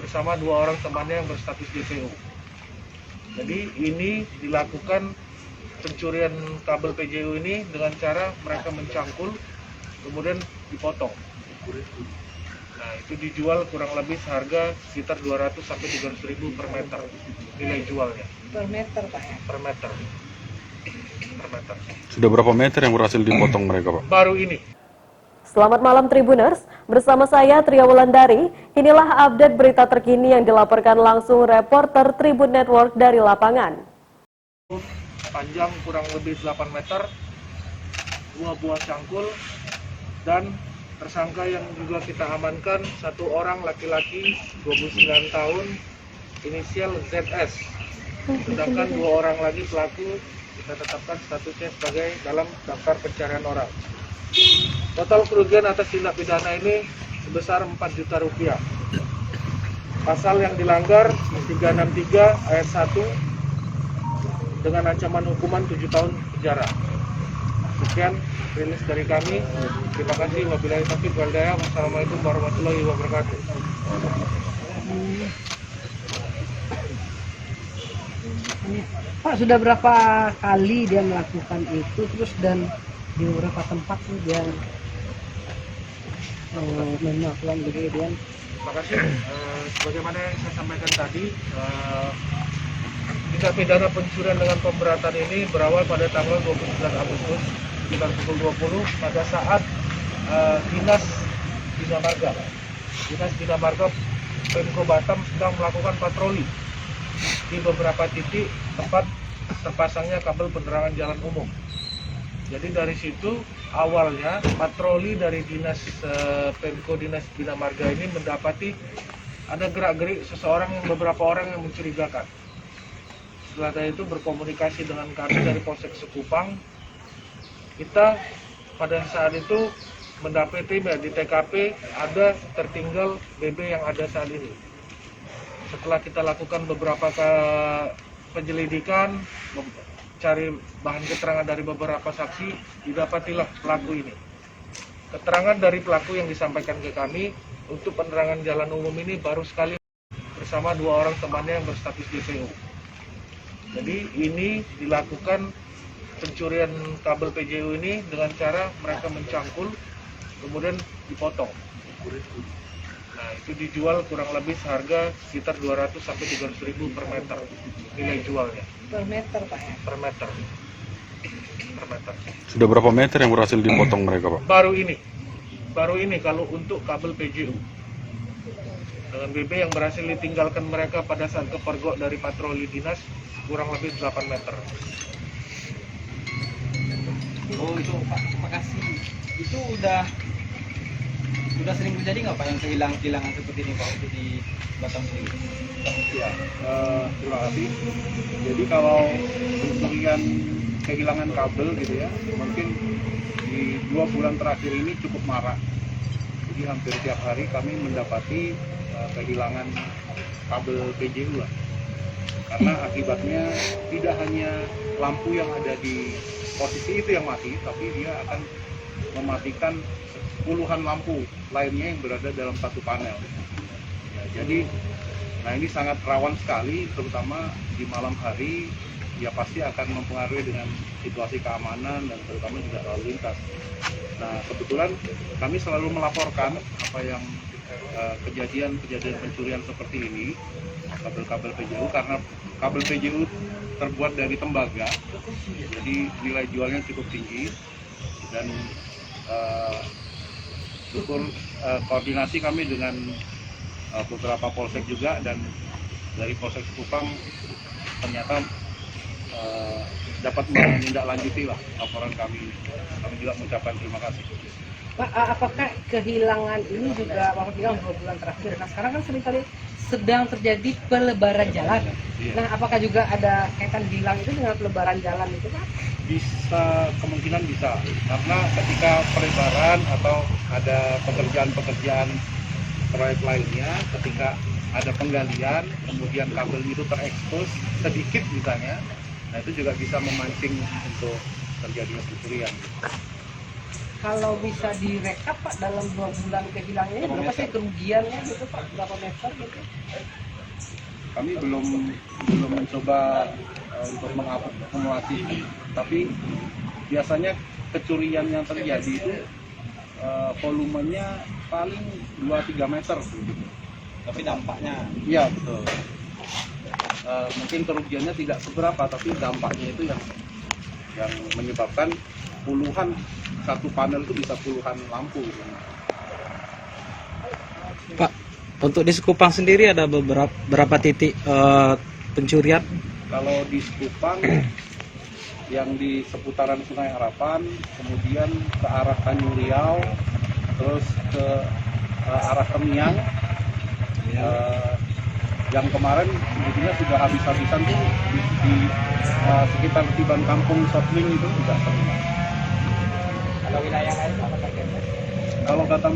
bersama 2 orang temannya yang berstatus DPO. Jadi ini dilakukan pencurian kabel PJU ini dengan cara mereka mencangkul, kemudian dipotong. Nah, itu dijual kurang lebih seharga sekitar 200 sampai 300 ribu per meter nilai jualnya. Per meter, Pak ya? Per meter. Per meter. Sudah berapa meter yang berhasil dipotong mereka, Pak? Baru ini. Selamat malam Tribuners, bersama saya Tria Wulandari. Inilah update berita terkini yang dilaporkan langsung reporter Tribun Network dari lapangan. Panjang kurang lebih 8 meter, 2 buah cangkul, dan tersangka yang juga kita amankan 1 orang laki-laki 29 tahun, inisial ZS. Sedangkan 2 orang lagi pelaku kita tetapkan statusnya sebagai dalam daftar pencarian orang. Total kerugian atas tindak pidana ini sebesar 4 juta rupiah. Pasal yang dilanggar 363 ayat 1 dengan ancaman hukuman 7 tahun penjara. Sekian rilis dari kami. Terima kasih. Wabillahi taufiq wal hidayah. Wassalamualaikum warahmatullahi wabarakatuh. Pak, sudah berapa kali dia melakukan itu, terus dan di beberapa tempat tuh dia melakukan kejadian? Terima kasih. Sebagaimana yang saya sampaikan tadi, tindak pidana pencurian dengan pemberatan ini berawal pada tanggal 29 Agustus sekitar pukul 20 pada saat Dinas Bina Marga Pemko Batam sedang melakukan patroli di beberapa titik tempat terpasangnya kabel penerangan jalan umum. Jadi dari situ awalnya patroli dari Dinas Bina Marga ini mendapati ada gerak-gerik beberapa orang yang mencurigakan. Setelah itu berkomunikasi dengan kami dari Polsek Sekupang. Kita pada saat itu mendapati di TKP ada tertinggal BB yang ada saat ini. Setelah kita lakukan beberapa penyelidikan, cari bahan keterangan dari beberapa saksi, didapatilah pelaku ini. Keterangan dari pelaku yang disampaikan ke kami untuk penerangan jalan umum ini baru sekali bersama 2 orang temannya yang berstatus DPO. Jadi ini dilakukan pencurian kabel PJU ini dengan cara mereka mencangkul, kemudian dipotong. Nah, itu dijual kurang lebih seharga sekitar 200 sampai 300 ribu per meter nilai jualnya. Per meter, Pak ya? Per meter. Per meter. Sudah berapa meter yang berhasil dipotong mereka, Pak? Baru ini kalau untuk kabel PJU. Dengan BB yang berhasil ditinggalkan mereka pada saat kepergok dari patroli dinas kurang lebih 8 meter. Oh itu Pak, terima kasih. Itu udah sering terjadi nggak Pak yang kehilangan seperti ini Pak untuk di Batam sendiri? Ya, terima kasih. Jadi kalau bagian kehilangan kabel gitu ya, mungkin di 2 bulan terakhir ini cukup marak. Jadi hampir tiap hari kami mendapati kehilangan kabel PJU lah. Karena akibatnya tidak hanya lampu yang ada di posisi itu yang mati, tapi dia akan mematikan puluhan lampu lainnya yang berada dalam satu panel. Ya, jadi, ini sangat rawan sekali, terutama di malam hari, ya pasti akan mempengaruhi dengan situasi keamanan dan terutama juga lalu lintas. Nah, kebetulan kami selalu melaporkan apa yang kejadian pencurian seperti ini, kabel-kabel PJU, karena kabel PJU terbuat dari tembaga, jadi nilai jualnya cukup tinggi, dan syukur koordinasi kami dengan beberapa polsek juga, dan dari Polsek Sekupang ternyata dapat menindaklanjuti lah laporan kami. Kami juga mengucapkan terima kasih. Pak, apakah kehilangan ini juga Bapak bilang 2 bulan terakhir? Nah, sekarang kan seringkali sedang terjadi pelebaran jalan. Iya. Nah, apakah juga ada kaitan hilang itu dengan pelebaran jalan itu, Pak? Bisa, kemungkinan bisa, karena ketika pelebaran atau ada pekerjaan proyek lainnya, ketika ada penggalian, kemudian kabel itu terekspos sedikit misalnya, nah itu juga bisa memancing untuk terjadinya pencurian. Kalau bisa direkap Pak dalam 2 bulan kehilangannya berapa sih kerugiannya gitu Pak? Berapa meter gitu? Kami belum mencoba untuk mengakumulasi, tapi biasanya kecurian yang terjadi itu volumenya paling 2-3 meter. Tapi dampaknya Iya betul. Mungkin kerugiannya tidak seberapa, tapi dampaknya itu yang menyebabkan puluhan, satu panel itu bisa puluhan lampu. Pak, untuk di Sekupang sendiri ada berapa titik pencurian? Kalau di Sekupang yang di seputaran Sungai Harapan, kemudian ke arah Tanjung Riau, terus ke arah Temiang, yang kemarin sebetulnya sudah habis-habisan tuh di sekitar Tiban Kampung Sotling itu juga terlihat. kalau wilayah lain apa targetnya? Kalau kata